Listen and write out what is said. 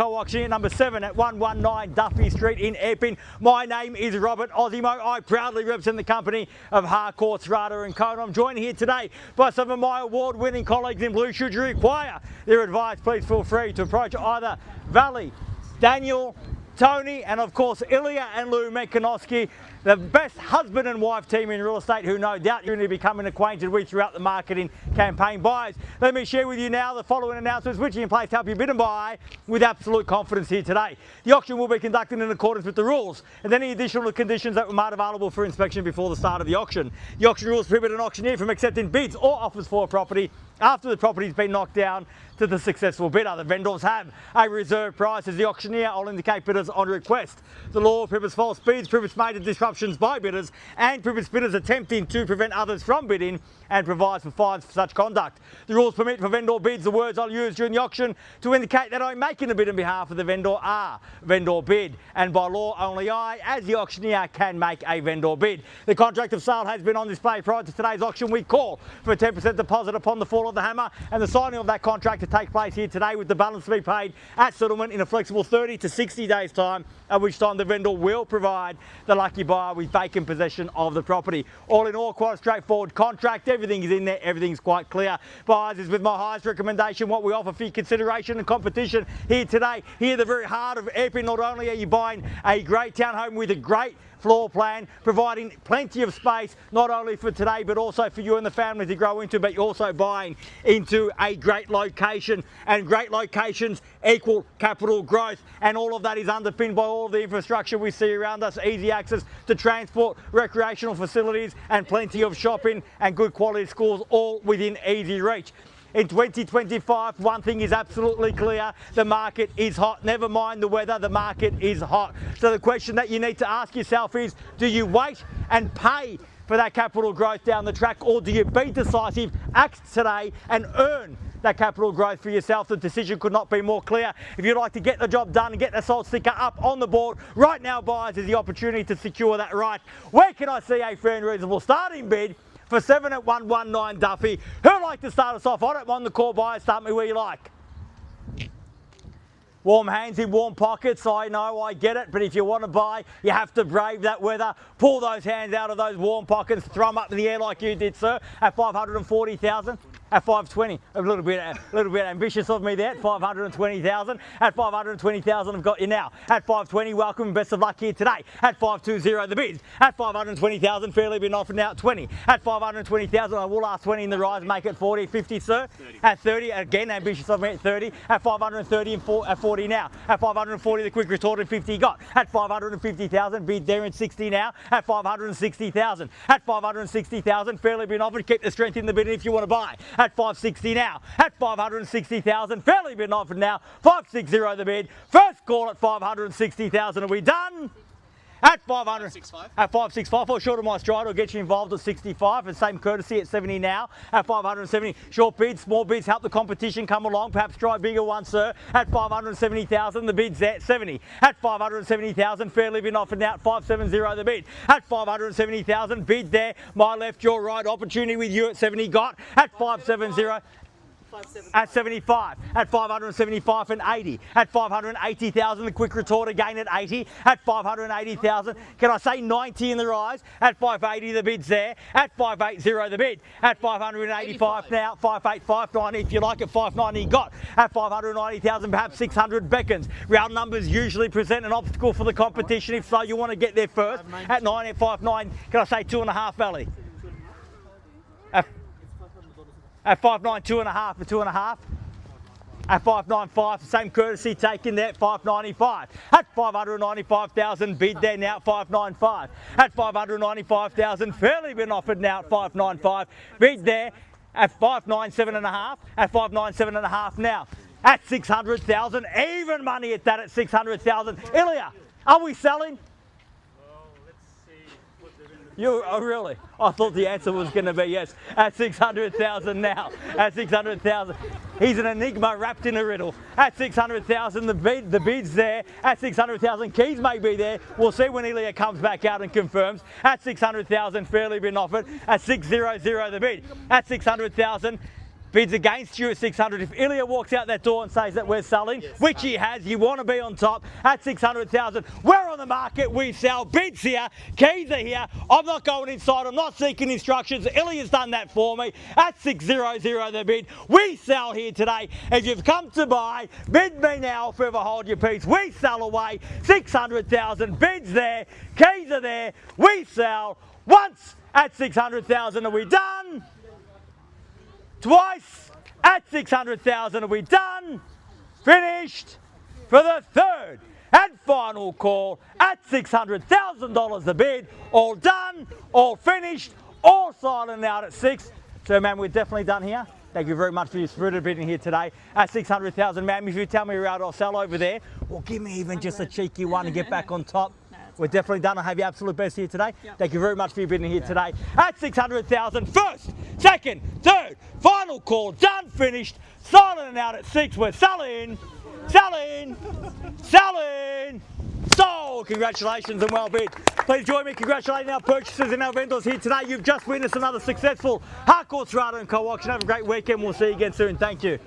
co-auctioneer number 7 at 119 Duffy Street in Epping. My name is Robert Ozzimo. I proudly represent the company of Harcourts, Rata and Co. I'm joined here today by some of my award-winning colleagues in blue. Should you require their advice, please feel free to approach either Valley, Daniel, Tony, and of course Ilia and Lou Menkinoski, the best husband and wife team in real estate, who no doubt you're going to be becoming acquainted with throughout the marketing campaign. Buyers, let me share with you now the following announcements which are in place to help you bid and buy with absolute confidence here today. The auction will be conducted in accordance with the rules and any additional conditions that were made available for inspection before the start of the auction. The auction rules prohibit an auctioneer from accepting bids or offers for a property after the property's been knocked down to the successful bidder. The vendors have a reserve price as the auctioneer. I'll indicate bidders on request. The law prohibits false bids, prohibits major disruptions by bidders, and prohibits bidders attempting to prevent others from bidding, and provides for fines for such conduct. The rules permit for vendor bids. The words I'll use during the auction to indicate that I'm making a bid on behalf of the vendor are vendor bid, and by law only I, as the auctioneer, can make a vendor bid. The contract of sale has been on display prior to today's auction. We call for a 10% deposit upon the fall of the hammer, and the signing of that contract to take place here today, with the balance to be paid at settlement in a flexible 30 to 60 days time, at which time the vendor will provide the lucky buyer with vacant possession of the property. All in all, quite a straightforward contract. Everything is in there, everything's quite clear. Buyers, is with my highest recommendation what we offer for your consideration and competition here today. Here, the very heart of Epping. Not only are you buying a great townhome with a great floor plan, providing plenty of space, not only for today but also for you and the family to grow into, but you're also buying into a great location, and great locations equal capital growth, and all of that is underpinned by all of the infrastructure we see around us. Easy access to transport, recreational facilities, and plenty of shopping and good quality schools, all within easy reach. In 2025, one thing is absolutely clear: the market is hot. Never mind the weather, the market is hot. So the question that you need to ask yourself is, do you wait and pay for that capital growth down the track, or do you be decisive, act today and earn that capital growth for yourself? The decision could not be more clear. If you'd like to get the job done and get the salt sticker up on the board right now, buyers, is the opportunity to secure that right. Where can I see a fair and reasonable starting bid for 7 at 119 Duffy? Who'd like to start us off? I don't mind the call, buyers. Start me where you like. Warm hands in warm pockets. I know, I get it, but if you want to buy, you have to brave that weather. Pull those hands out of those warm pockets, throw them up in the air like you did, sir, at 540,000. At 520, a little bit ambitious of me there. At 520,000, at 520,000, I've got you now. At 520, welcome and best of luck here today. At 520, the bids. At 520,000, fairly been offered now at 20. At 520,000, I will ask 20 in the rise, make it 40, 50, sir. 30. At 30, again ambitious of me at 30. At 530 and at 40 now. At 540, the quick retort and 50 got. At 550,000, bid there in 60 now. At 560,000. At 560,000, fairly been offered. Keep the strength in the bidding if you want to buy. At 560 now. At 560,000, fairly been offered now. 560 the bid. First call at 560,000. Are we done? At 500, at 565, fall short of my stride, will get you involved at 65, and same courtesy at 70 now. At 570, short bids, small bids, help the competition come along, perhaps try bigger ones, sir. At 570,000, the bid's at 70. At 570,000, fairly been offered now at 570 the bid. At 570,000, bid there, my left, your right, opportunity with you at 70 got. At 570. At 75, at 575 and 80, at 580,000, the quick retort again at 80, at 580,000, can I say 90 in the rise? At 580 the bid's there, at 580 the bid, at 585 now, 585, 90 if you like, at 590 got, at 590,000, perhaps 600 beckons. Round numbers usually present an obstacle for the competition, if so you want to get there first. At 9, at 59, can I say 2.5 Valley? At 5.9, 2.5 for 2.5. At 5.95, same courtesy taken there at 5.95. At 595,000, bid there now at 5.95. At 595,000, fairly been offered now at 5.95. Bid there at 5.97.5. At 5.97.5 now. At 600,000, even money at that at 600,000. Ilia, are we selling? Oh, really? I thought the answer was going to be yes. At 600,000 now. At 600,000. He's an enigma wrapped in a riddle. At 600,000, the bid's there. At 600,000, keys may be there. We'll see when Ilia comes back out and confirms. At 600,000, fairly been offered. At 600 the bid. At 600,000. bids against you at 600. If Ilia walks out that door and says that we're selling, which he has, you want to be on top at 600,000. We're on the market, we sell. Bids here, keys are here. I'm not going inside, I'm not seeking instructions. Ilia's done that for me at 600 the bid. We sell here today. If you've come to buy, bid me now or forever hold your peace. We sell away 600,000. Bids there, keys are there. We sell once at 600,000. Are we done? Twice at 600,000. Are we done? Finished for the third and final call at $600,000 the bid. All done, all finished, all silent out at 6. So, man, we're definitely done here. Thank you very much for your spirited bidding here today at 600,000, ma'am. If you tell me you're out, I'll sell over there. Or give me even just a cheeky one and get back on top. We're definitely done. I'll have your absolute best here today. Thank you very much for your bidding here today at 600,000. First, second, third, final call, done, finished, silent and out at 6. We're selling, selling, selling, sold. Congratulations and well bid. Please join me congratulating our purchasers and our vendors here today. You've just witnessed another successful Harcourts, Rata and Co auction. Have a great weekend. We'll see you again soon. Thank you.